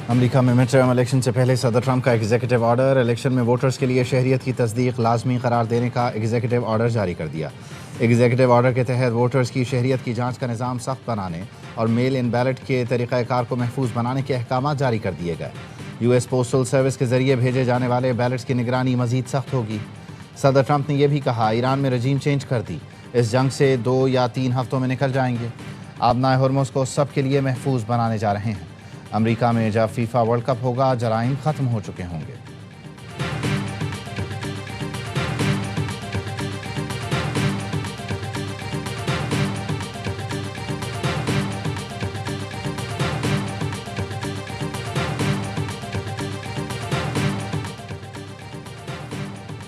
America में mid term election से पहले सदर ट्रंप का एग्जीक्यूटिव ऑर्डर। इलेक्शन में वोटर्स के लिए शहरियत की तस्दीक लाजमी करार देने का एग्जीक्यूटिव ऑर्डर जारी कर दिया। एग्जीक्यूटिव ऑर्डर के तहत वोटर्स की शहरियत की जांच का निज़ाम सख्त बनाने और मेल इन बैलेट के तरीक़ाकार को महफूज बनाने के अहकाम जारी कर दिए गए। US पोस्टल सर्विस के जरिए भेजे जाने वाले बैलेट्स की निगरानी मजीद सख्त होगी। सदर ट्रंप ने यह भी कहा, ईरान में रजीम चेंज कर दी, इस जंग से 2 या 3 हफ्तों में निकल जाएंगे। आबनाए हुर्मुज़ को सब के लिए महफूज बनाने जा रहे हैं। अमेरिका में जब फीफा वर्ल्ड कप होगा, जराइम खत्म हो चुके होंगे।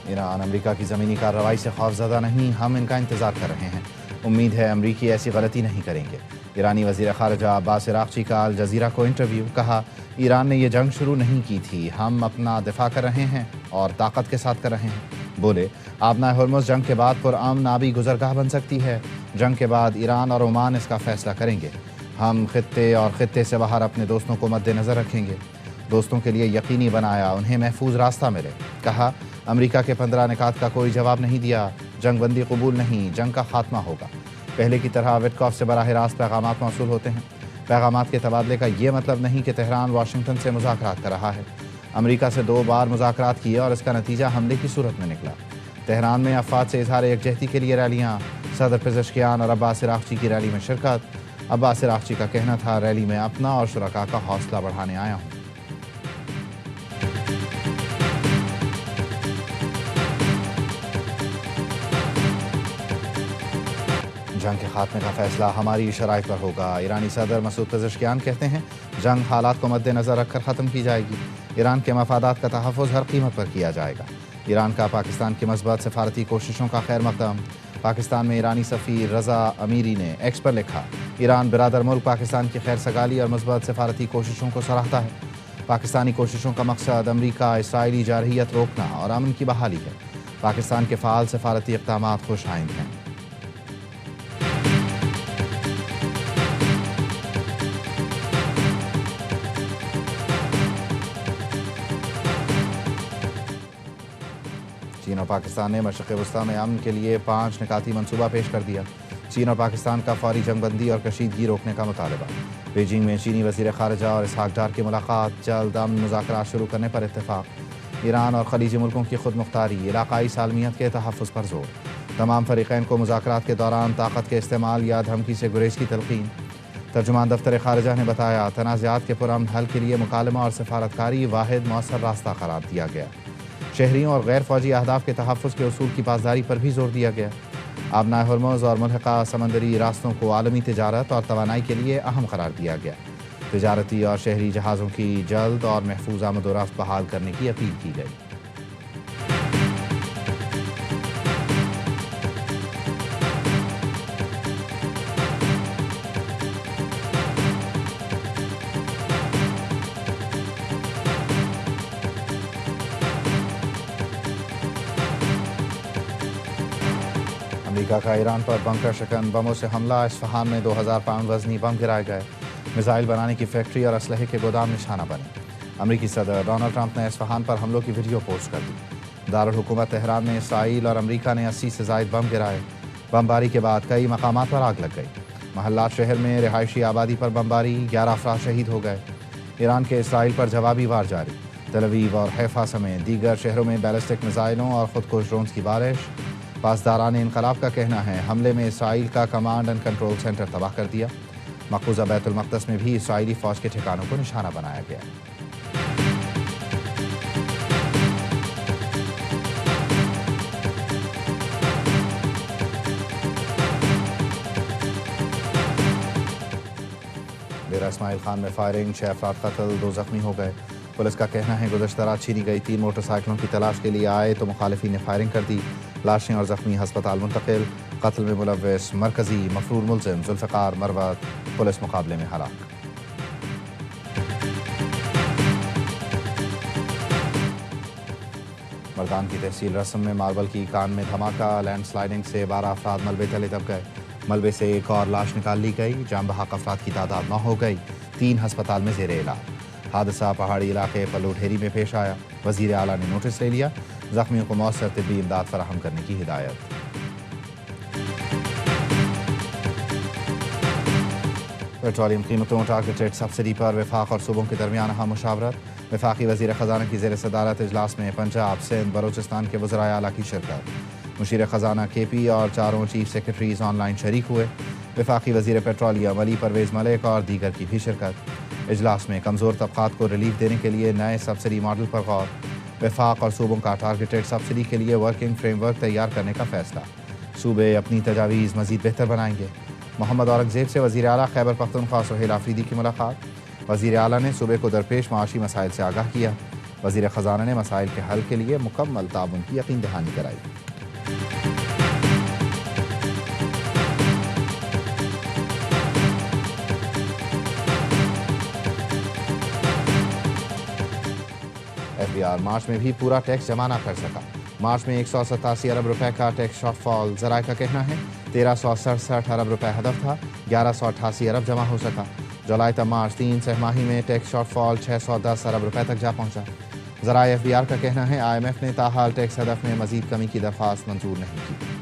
ईरान अमेरिका की ज़मीनी कार्रवाई से खौफज़दा नहीं, हम इनका इंतज़ार कर रहे हैं। उम्मीद है अमरीकी ऐसी गलती नहीं करेंगे। ईरानी वज़ीर ख़ारजा अब्बास अराग़ची का अल जज़ीरा को इंटरव्यू। कहा, ईरान ने यह जंग शुरू नहीं की थी, हम अपना दिफा कर रहे हैं और ताकत के साथ कर रहे हैं। बोले, आबनाए हुर्मुज़ जंग के बाद पुरअमन आबी गुज़रगाह बन सकती है। जंग के बाद ईरान और ओमान इसका फ़ैसला करेंगे। हम ख़ित्ते और ख़ित्ते से बाहर अपने दोस्तों को मद्देनज़र रखेंगे। दोस्तों के लिए यकीनी बनाया उन्हें महफूज रास्ता मिले। कहा, अमेरिका के 15 निकात का कोई जवाब नहीं दिया। जंग बंदी कबूल नहीं, जंग का खात्मा होगा। पहले की तरह विटकॉफ से बराह रास्त पैगामात मौसूल होते हैं। पैगामात के तबादले का ये मतलब नहीं कि तेहरान वाशिंगटन से मुज़ाकरात कर रहा है। अमेरिका से 2 बार मुज़ाकरात किए और इसका नतीजा हमले की सूरत में निकला। तेहरान में अफवाद से इजहार यकजहती के लिए रैलियाँ। सदर पेज़ेश्कियान और अब्बास अराग़ची की रैली में शिरकत। अब्बास अराग़ची का कहना था, रैली में अपना और शुरका का हौसला बढ़ाने आया हूँ। जंग के खात्मे का फैसला हमारी शराइत पर होगा। ईरानी सदर मसूद पेज़ेश्कियान कहते हैं, जंग हालात को मद्देनज़र रखकर ख़त्म की जाएगी। ईरान के मफादात का तहफ़्फ़ुज़ हर कीमत पर किया जाएगा। ईरान का पाकिस्तान की मस्बत सफारती कोशिशों का खैर मक़दम। पाकिस्तान में ईरानी सफ़ीर रज़ा अमीरी ने एक्स पर लिखा, ईरान बिरादर मुल्क पाकिस्तान की खैर सगाली और मस्बत सफारती कोशिशों को सराहता है। पाकिस्तानी कोशिशों का मकसद अमरीका इसराइली जारहियत रोकना और अमन की बहाली है। पाकिस्तान के फ़ाल सफारती इक़दामात खुश आइंद हैं। चीन और पाकिस्तान ने मशरिक़ वस्ता में अमन के लिए 5 निकाती मनसूबा पेश कर दिया। चीन और पाकिस्तान का फौरी जंगबंदी और कशीदगी रोकने का मुतालबा। बीजिंग में चीनी वज़ीर ख़ारजा और इसहाक डार की मुलाकात। जल्द अमन मुज़ाकरात शुरू करने पर इत्तेफाक। ईरान और खलीजी मुल्कों की खुद मुख्तारी, इलाक़ाई सालमियत के तहफ़्फ़ुज़ पर जोर। तमाम फ़रीक़ैन को मुज़ाकरात के दौरान ताकत के इस्तेमाल या धमकी से गुरेज़ की तलक़ीन। तर्जुमान दफ्तर ख़ारजा ने बताया, तनाज़ात के पुरअमन हल के लिए मुकालमा और सफारतकारी वाहिद मौसर रास्ता करार दिया गया। शहरियों और गैर फ़ौजी अहदाफ़ के तहफ़्फ़ुज़ के उसूल की पासदारी पर भी जोर दिया गया। आबनाए हुर्मुज़ और मुल्हिक़ा समंदरी रास्तों को आलमी तिजारत और तवानाई के लिए अहम करार दिया गया। तिजारती और शहरी जहाज़ों की जल्द और महफूज आमद-ओ-रफ़्त बहाल करने की अपील की गई। अमेरिका का ईरान पर बंकर शिकन बमों से हमला। इस्फहान में 2000 पाउंड वज़नी बम गिराए गए। मिसाइल बनाने की फैक्ट्री और असलहे के गोदाम निशाना बने। अमेरिकी सदर डोनाल्ड ट्रंप ने इस्फहान पर हमलों की वीडियो पोस्ट कर दी। दारुल हुकूमत तेहरान में इसराइल और अमेरिका ने 80 से ज़ायद बम गिराए। बमबारी के बाद कई मकामात पर आग लग गई। महल्लात शहर में रिहायशी आबादी पर बमबारी, 11 अफराद शहीद हो गए। ईरान के इसराइल पर जवाबी वार जारी। तल अवीव और हैफा समेत दीगर शहरों में बैलिस्टिक मिसाइलों और खुदकुश ड्रोन्स की बारिश। पासदारान इनकलाब का कहना है, हमले में इसराइल का कमांड एंड कंट्रोल सेंटर तबाह कर दिया। मक़बूज़ा बैतुल मक़दस में भी इसराइली फ़ौज के ठिकानों को निशाना बनाया गया। डेरा इस्माइल खान में फायरिंग, 6 अफराद कत्ल, 2 ज़ख्मी हो गए। पुलिस का कहना है, गुज़श्ता रात छीनी गई 3 मोटरसाइकिलों की तलाश के लिए आए तो मुखालिफिन ने फायरिंग कर दी। लाशें और ज़ख्मी हस्पताल मुंतकिल। कत्ल में मुलव्वस मरकज़ी मफरूर मुलज़िम जुल्फ़िकार मरवत पुलिस मुकाबले में हलाक। मर्दान की तहसील रस्म में मार्बल की कान में धमाका। लैंडस्लाइडिंग से 12 अफराद मलबे तले दब गए। मलबे से एक और लाश निकाल ली गई। जान बहक अफराद की तादाद 9 हो गई। 3 हस्पताल में ज़ेरे इलाज। हादसा पहाड़ी इलाके पल्लूढेरी में पेश आया। वज़ीर आला ने नोटिस ले लिया। जख्मियों को मौसर तिब्बी इमदाद फराहम करने की हिदायत। पेट्रोलियम कीमतों टारगेटेड सब्सिडी पर वफाक और सूबों के दरमियान अहम मुशावरत। वफाकी वज़ीर ख़जाना की ज़ेर सदारत इजलास में पंजाब, सिंध, बलोचिस्तान के वज़राए आला की शिरकत। मुशीर ख़जाना KP और चारों चीफ सेक्रेटरीज ऑनलाइन शरीक हुए। वफाकी वज़ीर पेट्रोलियम अली परवेज़ मलिक और दीगर की भी शिरकत। इजलास में कमज़ोर तबक़ात को रिलीफ देने के लिए नए सब्सिडी मॉडल पर गौर। वफाक और सूबों का टारगेटेड सब्सिडी के लिए वर्किंग फ्रेमवर्क तैयार करने का फैसला। सूबे अपनी तजावीज़ मज़ीद बेहतर बनाएंगे। मोहम्मद औरंगज़ेब से वज़ीर आला खैबर पख्तूनख्वा सुहेल आफरीदी की मुलाकात। वज़ीर आला ने सूबे को दरपेश माशी मसाइल से आगाह किया। वज़ीर ख़जाना ने मसाइल के हल के लिए मुकम्मल ताउन की यकीन दहानी कराई। FBR मार्च में भी पूरा टैक्स जमा ना कर सका। मार्च में 187 अरब रुपए का टैक्स शॉर्टफॉल। ज़राए का कहना है 1367 अरब रुपए हदफ था, 1188 अरब जमा हो सका। जुलाई तक मार्च 3 सहमाही में टैक्स शॉर्टफॉल 610 अरब रुपए तक जा पहुंचा। ज़राए FBR का कहना है IMF ने ताहाल टैक्स हदफ में मजीद कमी की दरख्वास्त मंजूर नहीं की।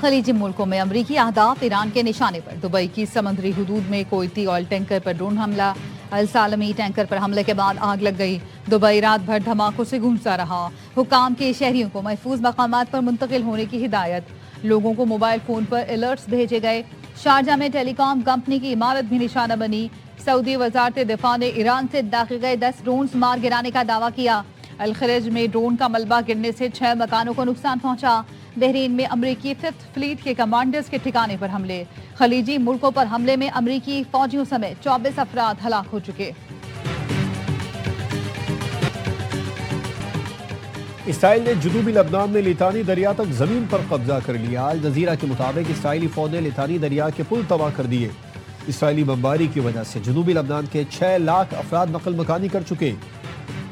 खलीजी मुल्कों में अमरीकी अहदाफ ईरान के निशाने पर। दुबई की समुद्री हुदूद में कोयती ऑयल टैंकर पर ड्रोन हमला। अल सालमी टैंकर पर हमले के बाद आग लग गई। दुबई रात भर धमाकों से गूंजता रहा। हुकाम के शहरियों को महफूज मकामात पर मुंतकिल होने की हिदायत। लोगों को मोबाइल फोन पर अलर्ट्स भेजे गए। शारजा में टेलीकॉम कंपनी की इमारत भी निशाना बनी। सऊदी वजारत दिफा ने ईरान से दाखिल गए 10 ड्रोन मार गिराने का दावा किया। अल खरज में ड्रोन का मलबा गिरने से 6 मकानों को नुकसान पहुंचा। बहरीन में अमरीकी 5th फ्लीट के कमांडर्स के ठिकाने पर हमले। खलीजी मुल्कों पर हमले में अमरीकी फौजियों समेत 24 अफराद हलाक हो चुके। इसराइल ने जुनूबी लबनान में लितानी दरिया तक जमीन पर कब्जा कर लिया। अल जजीरा के मुताबिक इसराइली फौज ने लितानी दरिया के पुल तबाह कर दिए। इसराइली बमबारी की वजह से जुनूबी लबनान के 6 लाख अफराद नकल मकानी कर चुके।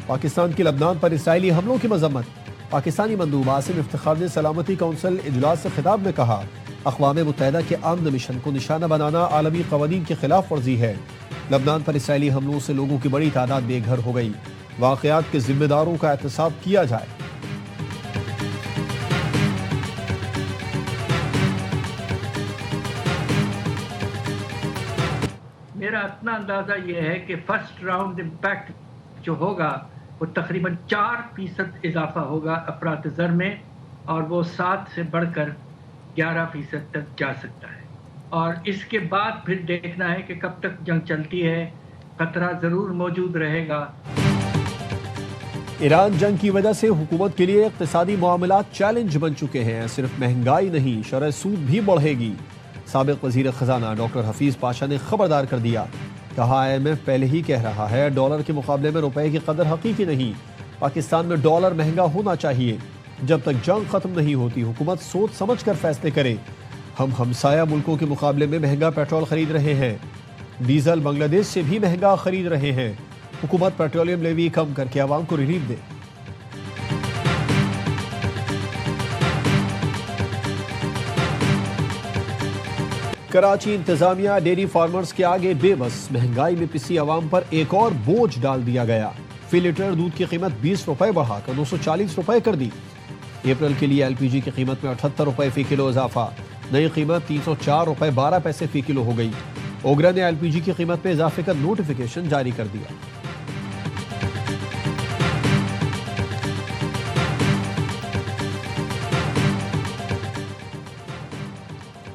पाकिस्तान की लबनान पर इसराइली हमलों की मजम्मत। पाकिस्तानी मंदूब आसिम इफ्तिखार ने सलामती कौंसिल इजलास से खिताब में कहा, अक़वाम मुत्तहिदा के अमन मिशन को निशाना बनाना आलमी क़वानीन की खिलाफ वर्जी है। लबनान पर इसराइली हमलों से लोगों की बड़ी तादाद बेघर हो गई। वाक़यात के जिम्मेदारों का एहतसाब किया जाए। मेरा अपना अंदाज़ा ये है कि फर्स्ट राउंड इम्पैक्ट जो होगा वो तकरीबन 4% इजाफा होगा अफरात ज़र में, और वो 7 से बढ़कर 11% तक जा सकता है। और इसके बाद फिर देखना है कि कब तक जंग चलती है। खतरा ज़रूर मौजूद रहेगा। ईरान जंग की वजह से हुकूमत के लिए इक़्तिसादी मामलात चैलेंज बन चुके हैं। सिर्फ महंगाई नहीं, शरह सूद भी बढ़ेगी। साबिक़ वज़ीर ख़जाना डॉक्टर हफीज़ पाशा ने खबरदार कर दिया। कहा IMF पहले ही कह रहा है डॉलर के मुकाबले में रुपए की कदर हकीकी नहीं। पाकिस्तान में डॉलर महंगा होना चाहिए। जब तक जंग खत्म नहीं होती हुकूमत सोच समझ कर फैसले करे। हम हमसाया मुल्कों के मुकाबले में महंगा पेट्रोल खरीद रहे हैं। डीजल बांग्लादेश से भी महंगा खरीद रहे हैं। हुकूमत पेट्रोलियम लेवी कम करके आवाम को रिलीफ दे। कराची इंतजामिया डेयरी फार्मर्स के आगे बेबस। महंगाई में पिसी आवाम पर एक और बोझ डाल दिया गया। फी लीटर दूध की कीमत 20 रुपए बढ़ाकर 240 रुपए कर दी। अप्रैल के लिए LPG की कीमत में 78 रुपए फी किलो इजाफा। नई कीमत 304 रुपए 12 पैसे फी किलो हो गई। ओगरा ने LPG की कीमत में इजाफे का नोटिफिकेशन जारी कर दिया।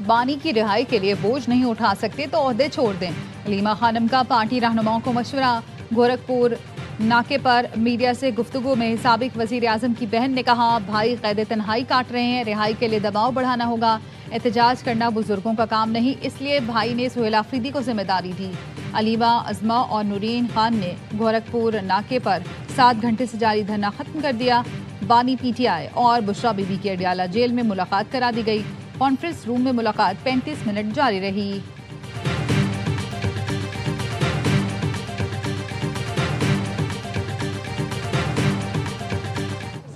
बानी की रिहाई के लिए बोझ नहीं उठा सकते तो ओहदे छोड़ दें। अलीमा खानम का पार्टी रहनुमाओं को मशवरा। गोरखपुर नाके पर मीडिया से गुफ्तगू में साबिक वजीर आजम की बहन ने कहा, भाई कैद तन्हाई काट रहे हैं, रिहाई के लिए दबाव बढ़ाना होगा। एहतजाज करना बुजुर्गों का काम नहीं, इसलिए भाई ने सुहेल आफरीदी को जिम्मेदारी दी। अलीमा, अजमा और नूरीन खान ने गोरखपुर नाके पर 7 घंटे से जारी धरना खत्म कर दिया। बानी PTI और बुशरा बीबी की अडियाला जेल में मुलाकात करा दी गई। कॉन्फ्रेंस रूम में मुलाकात 35 मिनट जारी रही।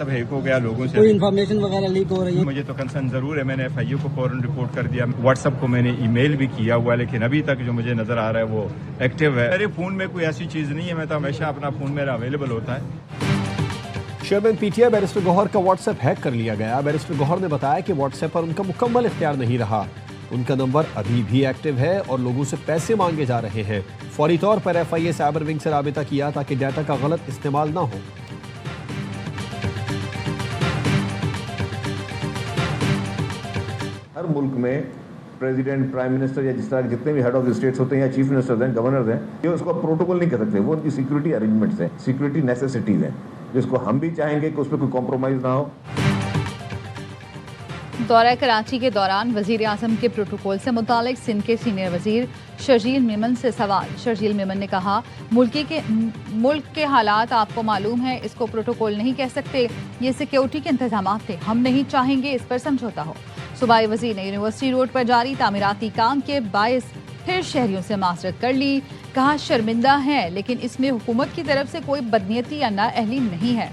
सब हैक हो गया लोगों से। कोई इन्फॉर्मेशन वगैरह लीक हो रही है? मुझे तो कंसर्न जरूर है, मैंने FIU को फौरन रिपोर्ट कर दिया, व्हाट्सएप को मैंने ईमेल भी किया हुआ, लेकिन अभी तक जो मुझे नजर आ रहा है वो एक्टिव है। मेरे फोन में कोई ऐसी चीज नहीं है, मैं तो हमेशा अपना फोन मेरा अवेलेबल होता है। चेयरमैन PTI बैरिस्टर गौहर का व्हाट्सएप हैक कर लिया गया। बैरिस्टर गौहर ने बताया कि व्हाट्सएप पर उनका मुकम्मल इख्तियार नहीं रहा, उनका नंबर अभी भी एक्टिव है और लोगों से पैसे मांगे जा रहे हैं। फौरी तौर पर FIA साइबर विंग से राबिता किया ताकि डाटा का गलत इस्तेमाल ना हो। हर मुल्क में प्रेसिडेंट, प्राइम मिनिस्टर या जिस तरह के जितने भी हेड ऑफ स्टेट्स होते हैं या चीफ मिनिस्टर्स हैं, गवर्नर्स हैं, ये उसको प्रोटोकॉल नहीं कर सकते, वो उनकी सिक्योरिटी अरेंजमेंट्स हैं, सिक्योरिटी नेसेसिटीज हैं, जिसको हम भी चाहेंगे कि उस पर कोई कॉम्प्रोमाइज ना हो। दौरा कराची के दौरान वजीर आजम के प्रोटोकॉल से मुतालिक सिंध के सीनियर वजीर शर्जील मेमन से सवाल। शर्जील मेमन ने कहा, मुल्क के हालात आपको मालूम है, इसको प्रोटोकॉल नहीं कह सकते, ये सिक्योरिटी के इंतजाम थे, हम नहीं चाहेंगे इस पर समझौता हो। सूबाई वजीर ने यूनिवर्सिटी रोड पर जारी तामीराती काम के बायस फिर शहरियों से माजरत कर ली। कहा, शर्मिंदा है लेकिन इसमें हुकूमत की तरफ से कोई बदनीयती या नाअहली नहीं है।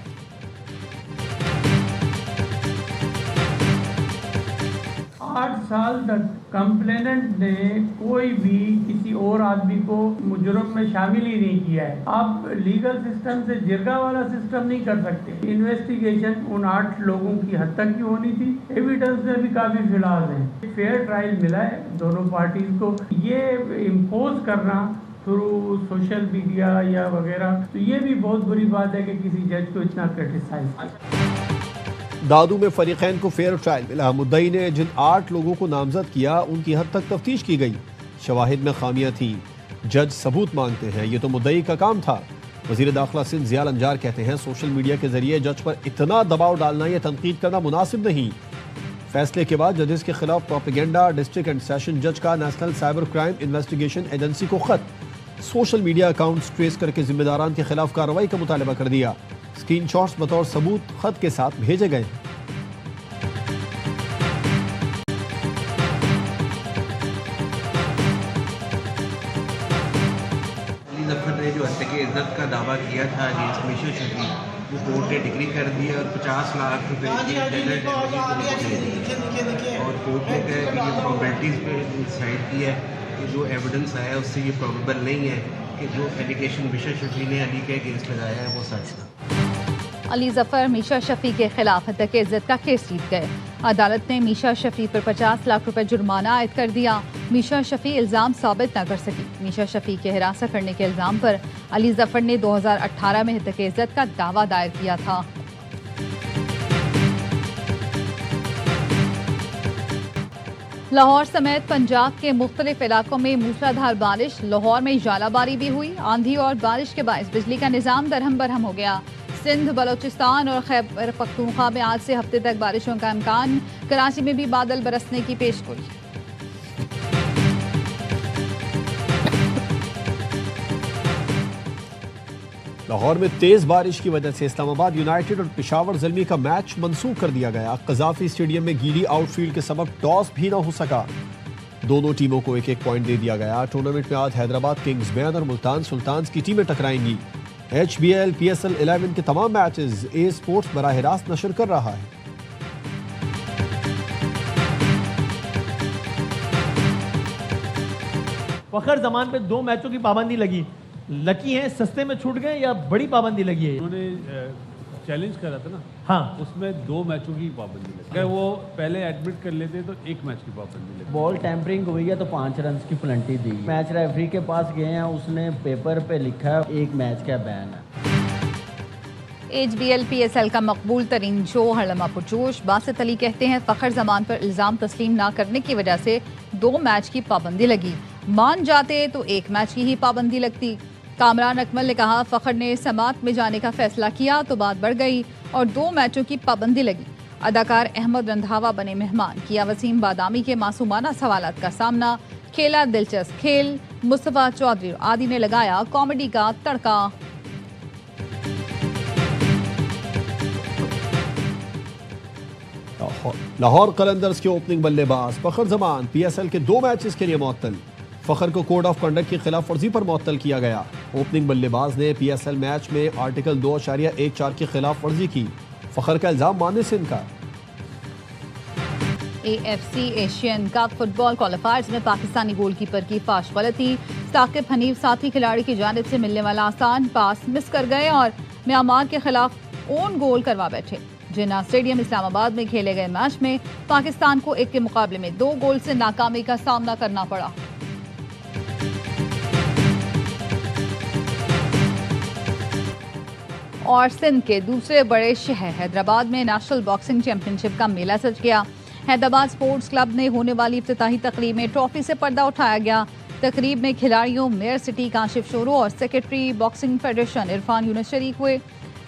8 साल तक कंप्लेनेंट ने कोई भी किसी और आदमी को जुर्म में शामिल ही नहीं किया है। आप लीगल सिस्टम से जिरगा वाला सिस्टम नहीं कर सकते। इन्वेस्टिगेशन उन 8 लोगों की हद तक की होनी थी। एविडेंस में भी काफी फिलहाल है। फेयर ट्रायल मिला है दोनों पार्टीज को। ये इम्पोज करना थ्रू सोशल मीडिया या वगैरह, तो ये भी बहुत बुरी बात है कि किसी जज को इतना क्रिटिसाइज। दादू में फरीकैन को फेयर ट्रायल मिला। मुद्दई ने जिन 8 लोगों को नामजद किया उनकी हद तक तफ्तीश की गई, शवाहिद में खामियां थी, जज सबूत मांगते हैं, ये तो मुद्दई का काम था। वजीर दाखिला सिंध ज़ियाल अंजार कहते हैं, सोशल मीडिया के जरिए जज पर इतना दबाव डालना या तनकीद करना मुनासिब नहीं। फैसले के बाद जजेस के खिलाफ प्रोपेगेंडा। डिस्ट्रिक्ट एंड सेशन जज का national cyber crime investigation agency को खत। सोशल मीडिया अकाउंट्स ट्रेस करके जिम्मेदारान के खिलाफ कार्रवाई का मुतालबा कर दिया। स्क्रीनशॉट्स बतौर सबूत खत के साथ भेजे गए। अली जफर ने जो हत्या की इज्जत का दावा किया था अगेंस्ट मिशा शफी, वो कोर्ट ने डिग्री कर दी है और 50 लाख रुपए की जनरल डैमेज दे दी। और कोर्ट ने कहा कि ये प्रॉपर्टीज़ पे डिसाइड किया है कि जो एविडेंस आया उससे ये प्रोबेबल नहीं है कि जो एलिगेशन मिशा शफी ने अली के अगेंस्ट लगाया है वो सच था। अली जफर मीशा शफी के खिलाफ हत्या की इज्जत का केस जीत गए। अदालत ने मीशा शफी पर 50 लाख रुपए जुर्माना आयद कर दिया। मीशा शफी इल्जाम साबित न कर सकी। मीशा शफी के हिरासत करने के इल्जाम पर अली जफर ने 2018 में हत्या की इज्जत का दावा दायर किया था। लाहौर समेत पंजाब के मुख्तलिफ इलाकों में मूसलाधार बारिश। लाहौर में जालाबारी भी हुई। आंधी और बारिश के बायस बिजली का निजाम दरहम बरहम हो गया। सिंध, बलोचिस्तान और खैबर पख्तूनख्वा में आज से हफ्ते तक बारिशों का इम्कान। कराची में भी बादल बरसने की पेशगोई। लाहौर में तेज बारिश की वजह से इस्लामाबाद यूनाइटेड और पेशावर ज़ल्मी का मैच मंसूख कर दिया गया। कज़ाफी स्टेडियम में गीली आउटफील्ड के सबब टॉस भी न हो सका। दोनों टीमों को 1-1 पॉइंट दे दिया गया। टूर्नामेंट में आज हैदराबाद किंग्स बैन और मुल्तान सुल्तान्स की टीमें टकराएंगी। HBL PSL 11 के तमाम मैचेस ए स्पोर्ट्स बराह रास्त नशर कर रहा है। फखर जमान पे 2 मैचों की पाबंदी लगी। लकी हैं, सस्ते में छूट गए या बड़ी पाबंदी लगी है? उन्होंने चैलेंज करा था ना, हाँ, उसमें 2 मैचों की पाबंदी लगी। अगर वो पहले एडमिट कर लेते तो 1 मैच की पाबंदी लगी। बॉल टैंपरिंग हुई है तो 5 रन की पेनल्टी दी। मैच रेफरी के पास गए हैं, उसने पेपर पे लिखा है 1 मैच का बैन है। HBL PSL का मकबूल तरीन शो हड़लमा पुरजोश। बासित अली कहते हैं, फ़खर जमान पर इल्ज़ाम तस्लीम ना करने की वजह से 2 मैच की पाबंदी लगी। मान जाते तो 1 मैच की ही पाबंदी लगती। कामरान अकमल ने कहा, फ़खर ने समात में जाने का फैसला किया तो बात बढ़ गई और 2 मैचों की पाबंदी लगी। अदाकार अहमद रंधावा बने मेहमान। किया वसीम बादामी के मासूमाना सवालात का सामना। खेला दिलचस्प खेल। मुस्तफ़ा चौधरी आदि ने लगाया कॉमेडी का तड़का। लाहौर कलंदर्स के ओपनिंग बल्लेबाज फ़खर जमान PSL के 2 मैचेस के लिए मुअत्तल। फ़खर को कोड ऑफ कंडक्ट की खिलाफ वर्जी पर मुअत्तल किया गया। ओपनिंग बल्लेबाज ने PSL मैच में आर्टिकल 2.14 की खिलाफ वर्जी की। फ़खर का इल्ज़ाम मानने से इनकार। AFC एशियन कप फुटबॉल क्वालिफायर्स में पाकिस्तानी गोलकीपर की फाश गलती। साकिब हनीफ साथी खिलाड़ी की जानिब से मिलने वाला आसान पास मिस कर गए और म्यांमार के खिलाफ ओन गोल करवा बैठे। जिन्ना स्टेडियम इस्लामाबाद में खेले गए मैच में पाकिस्तान को 1 के मुकाबले में 2 गोल से नाकामी का सामना करना पड़ा। और सिंध के दूसरे बड़े शहर हैदराबाद में नेशनल बॉक्सिंग चैंपियनशिप का मेला सज गया। हैदराबाद स्पोर्ट्स क्लब में होने वाली इफ्तिताही तकरीब में ट्रॉफी से पर्दा उठाया गया। तकरीब में खिलाड़ियों मेयर सिटी काशिफ शोरो और secretary boxing federation Irfan Yunus शरीक हुए।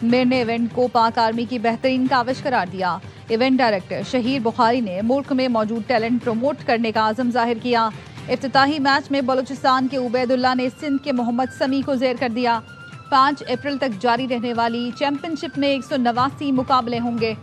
मेयर ने इवेंट को पाक आर्मी की बेहतरीन काविश करार दिया। इवेंट डायरेक्टर शहीर बुखारी ने मुल्क में मौजूद टैलेंट प्रमोट करने का आज़म जाहिर किया। इफ्तिताही मैच में बलूचिस्तान के उबैदुल्ला ने सिंध के मोहम्मद समी को ज़ेर कर दिया। 5 अप्रैल तक जारी रहने वाली चैंपियनशिप में 189 मुकाबले होंगे।